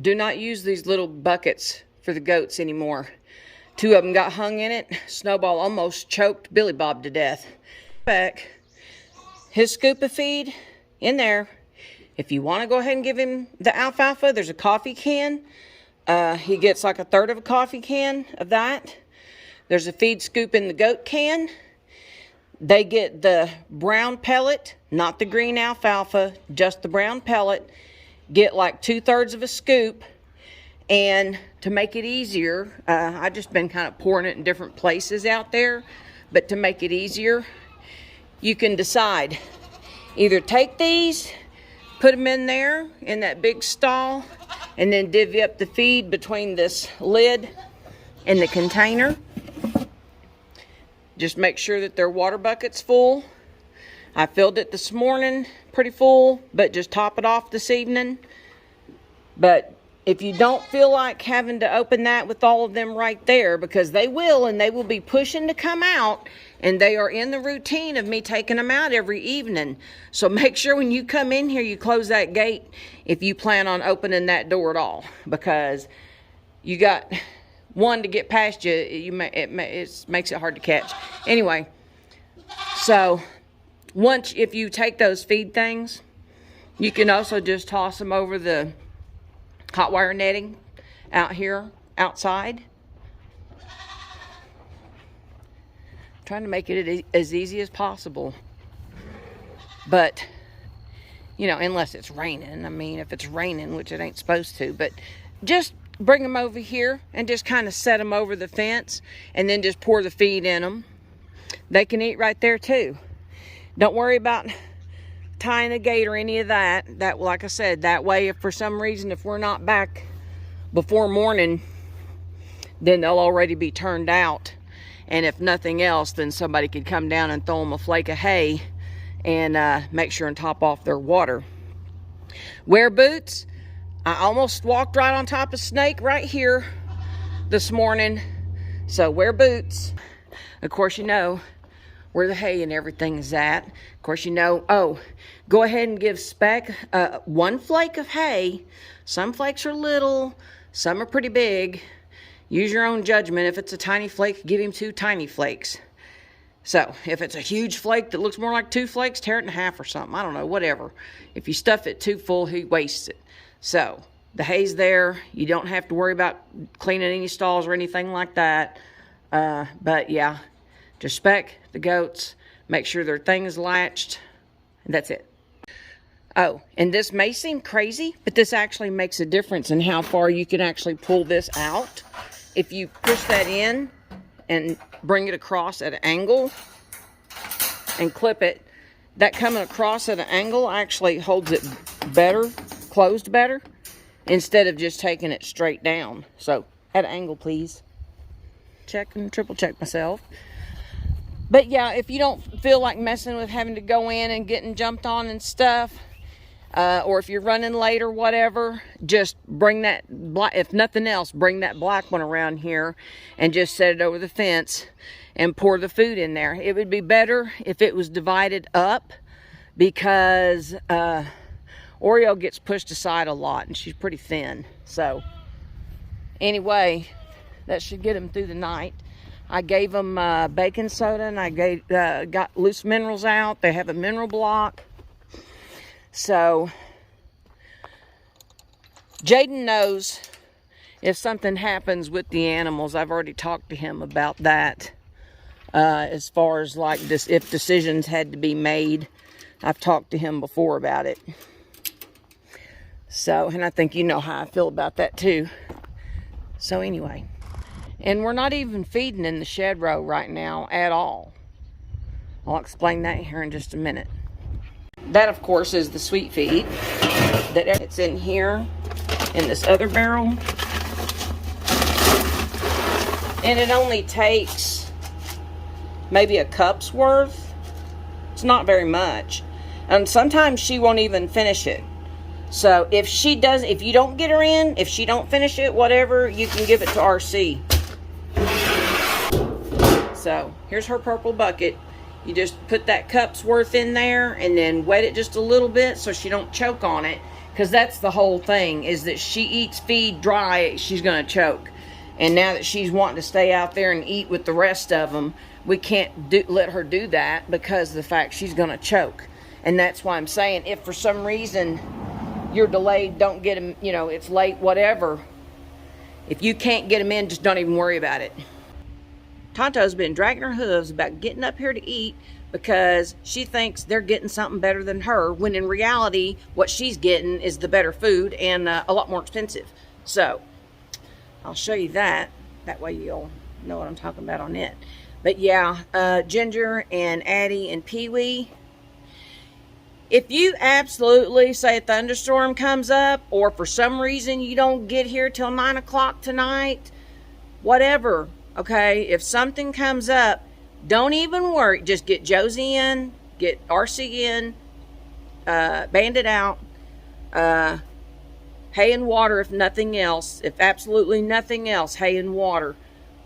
Do not use these little buckets for the goats anymore. 2 of them got hung in it. Snowball almost choked Billy Bob to death. Back his scoop of feed in there. If you want to go ahead and give him the alfalfa, there's a coffee can. He gets like 1/3 of a coffee can of that. There's a feed scoop in the goat can. They get the brown pellet, not the green alfalfa, just the brown pellet. Get like 2/3 of a scoop. And to make it easier, I've just been kind of pouring it in different places out there. But to make it easier, you can decide. Either take these, put them in there in that big stall, and then divvy up the feed between this lid and the container. Just make sure that their water bucket's full. I filled it this morning pretty full, but just top it off this evening. But if you don't feel like having to open that with all of them right there, because they will, and they will be pushing to come out, and they are in the routine of me taking them out every evening. So make sure when you come in here, you close that gate if you plan on opening that door at all, because you got one to get past you. It makes it hard to catch. Anyway, so if you take those feed things, you can also just toss them over the hot wire netting out here outside. Trying to make it as easy as possible. But, you know, unless it's raining. I mean, if it's raining, which it ain't supposed to. But just bring them over here and just kind of set them over the fence. And then just pour the feed in them. They can eat right there too. Don't worry about tying a gate or any of that. That, like I said, that way if for some reason, if we're not back before morning, then they'll already be turned out. And if nothing else, then somebody could come down and throw them a flake of hay and make sure and top off their water. Wear boots. I almost walked right on top of Snake right here this morning. So wear boots. Of course, you know where the hay and everything is at. Of course, you know, go ahead and give Speck 1 flake of hay. Some flakes are little, some are pretty big. Use your own judgment. If it's a tiny flake, give him 2 tiny flakes. So, if it's a huge flake that looks more like 2 flakes, tear it in half or something. I don't know, whatever. If you stuff it too full, he wastes it. So, the hay's there. You don't have to worry about cleaning any stalls or anything like that. But, yeah, just Speck the goats. Make sure their thing is latched. And that's it. Oh, and this may seem crazy, but this actually makes a difference in how far you can actually pull this out. If you push that in and bring it across at an angle and clip it, that coming across at an angle actually holds it better, closed better, instead of just taking it straight down. So, at an angle, please. Check and triple check myself. But yeah, if you don't feel like messing with having to go in and getting jumped on and stuff, or if you're running late or whatever, just bring that black, if nothing else, bring that black one around here and just set it over the fence and pour the food in there. It would be better if it was divided up, because Oreo gets pushed aside a lot and she's pretty thin. So anyway, that should get them through the night. I gave them baking soda, and I got loose minerals out. They have a mineral block. So, Jaden knows if something happens with the animals. I've already talked to him about that. As far as like this, if decisions had to be made, I've talked to him before about it. So, and I think you know how I feel about that too. So anyway, and we're not even feeding in the shed row right now at all. I'll explain that here in just a minute. That, of course, is the sweet feed that it's in here in this other barrel. And it only takes maybe a cup's worth. It's not very much. And sometimes she won't even finish it. So if she does, if you don't get her in, if she don't finish it, whatever, you can give it to RC. So here's her purple bucket. You just put that cup's worth in there and then wet it just a little bit so she don't choke on it. Because that's the whole thing, is that she eats feed dry, she's going to choke. And now that she's wanting to stay out there and eat with the rest of them, we can't let her do that because of the fact she's going to choke. And that's why I'm saying, if for some reason you're delayed, don't get them, you know, it's late, whatever. If you can't get them in, just don't even worry about it. Tonto's been dragging her hooves about getting up here to eat because she thinks they're getting something better than her, when in reality, what she's getting is the better food and a lot more expensive. So, I'll show you that. That way you'll know what I'm talking about on it. But yeah, Ginger and Addie and Pee-wee, if you absolutely say a thunderstorm comes up, or for some reason you don't get here till 9 o'clock tonight, whatever, okay? If something comes up, don't even worry. Just get Josie in, get RC in, Bandit out, hay and water if nothing else. If absolutely nothing else, hay and water.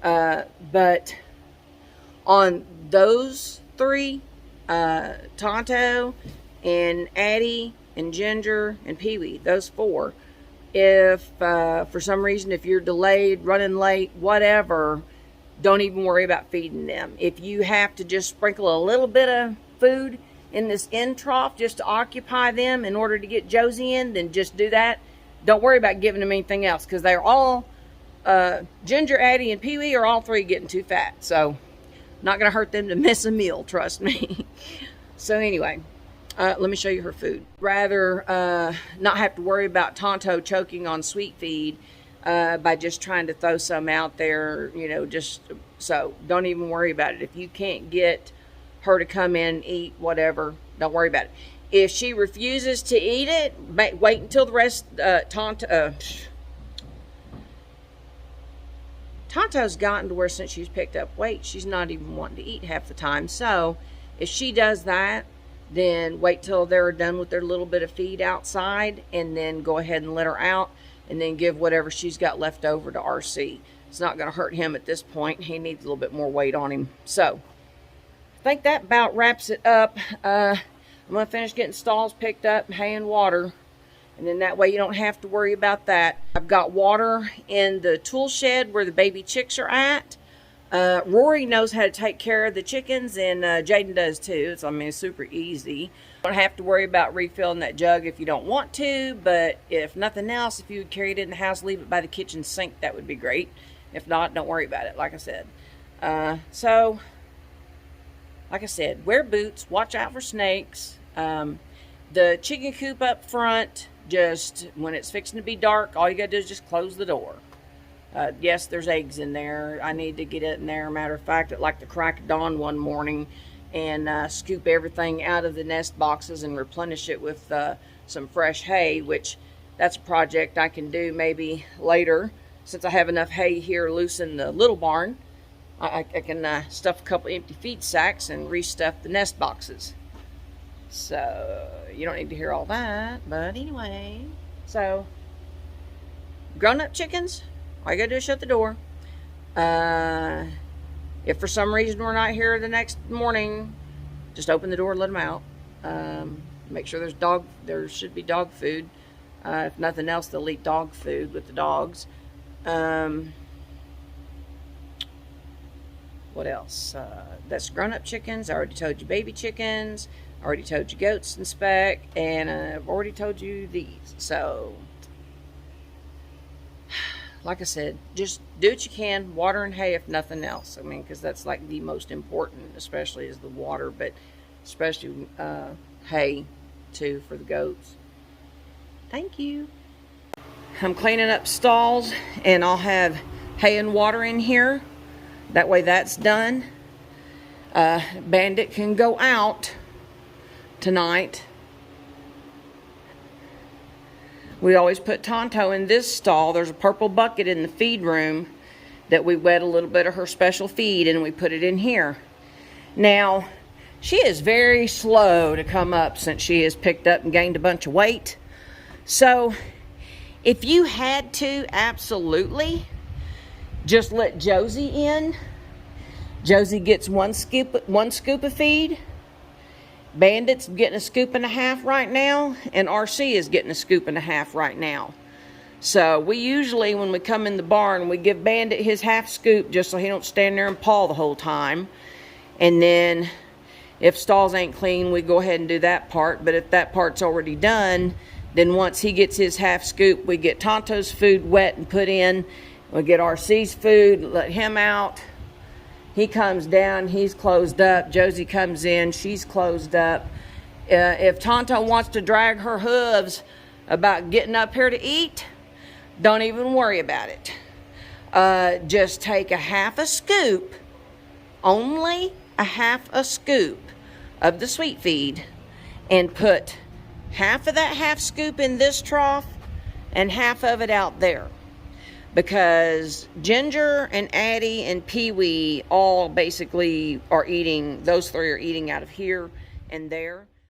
But on those three, Tonto and Addie and Ginger and Pee-wee, those four, if for some reason, if you're delayed, running late, whatever, don't even worry about feeding them. If you have to just sprinkle a little bit of food in this end trough just to occupy them in order to get Josie in, then just do that. Don't worry about giving them anything else, because they're all, Ginger, Addie, and Pee-wee are all three getting too fat. So, not going to hurt them to miss a meal, trust me. So anyway, let me show you her food. Rather not have to worry about Tonto choking on sweet feed by just trying to throw some out there, you know, just so don't even worry about it. If you can't get her to come in and eat, whatever, don't worry about it. If she refuses to eat it, wait until the rest, Tonto's gotten to where since she's picked up weight, she's not even wanting to eat half the time. So if she does that, then wait till they're done with their little bit of feed outside, and then go ahead and let her out, and then give whatever she's got left over to RC. It's not going to hurt him at this point. He needs a little bit more weight on him. So I think that about wraps it up. I'm going to finish getting stalls picked up, hay and water, and then that way you don't have to worry about that. I've got water in the tool shed where the baby chicks are at. Rory knows how to take care of the chickens, and Jaden does too. It's super easy. You don't have to worry about refilling that jug if you don't want to, but if nothing else, if you would carry it in the house, leave it by the kitchen sink, that would be great. If not, don't worry about it, like I said. So, like I said, wear boots, watch out for snakes. The chicken coop up front, just when it's fixing to be dark, all you gotta do is just close the door. Yes, there's eggs in there. I need to get it in there. Matter of fact, at like the crack of dawn one morning, and scoop everything out of the nest boxes and replenish it with some fresh hay, which that's a project I can do maybe later, since I have enough hay here loose in the little barn. I can stuff a couple empty feed sacks and restuff the nest boxes. So you don't need to hear all that, but anyway. So grown-up chickens, all you gotta do is shut the door. If for some reason we're not here the next morning, just open the door and let them out. Make sure there should be dog food. If nothing else, they'll eat dog food with the dogs. What else? That's grown-up chickens. I already told you baby chickens. I already told you goats and speck. And I've already told you these. So, like I said, just do what you can. Water and hay if nothing else. I mean, because that's like the most important, especially is the water. But especially hay, too, for the goats. Thank you. I'm cleaning up stalls. And I'll have hay and water in here. That way that's done. Bandit can go out tonight. We always put Tonto in this stall. There's a purple bucket in the feed room that we wet a little bit of her special feed, and we put it in here. Now, she is very slow to come up since she has picked up and gained a bunch of weight. So, if you had to, absolutely, just let Josie in. Josie gets one scoop of feed. Bandit's getting a scoop and a half right now, and RC is getting a scoop and a half right now. So we usually, when we come in the barn, we give Bandit his half scoop just so he don't stand there and paw the whole time. And then if stalls ain't clean, we go ahead and do that part. But if that part's already done, then once he gets his half scoop, we get Tonto's food wet and put in. We get RC's food, let him out. He comes down, he's closed up. Josie comes in, she's closed up. If Tonto wants to drag her hooves about getting up here to eat, don't even worry about it. Just take a half a scoop, only a half a scoop of the sweet feed, and put half of that half scoop in this trough and half of it out there. Because Ginger and Addie and Pee-wee all basically are eating, those three are eating out of here and there.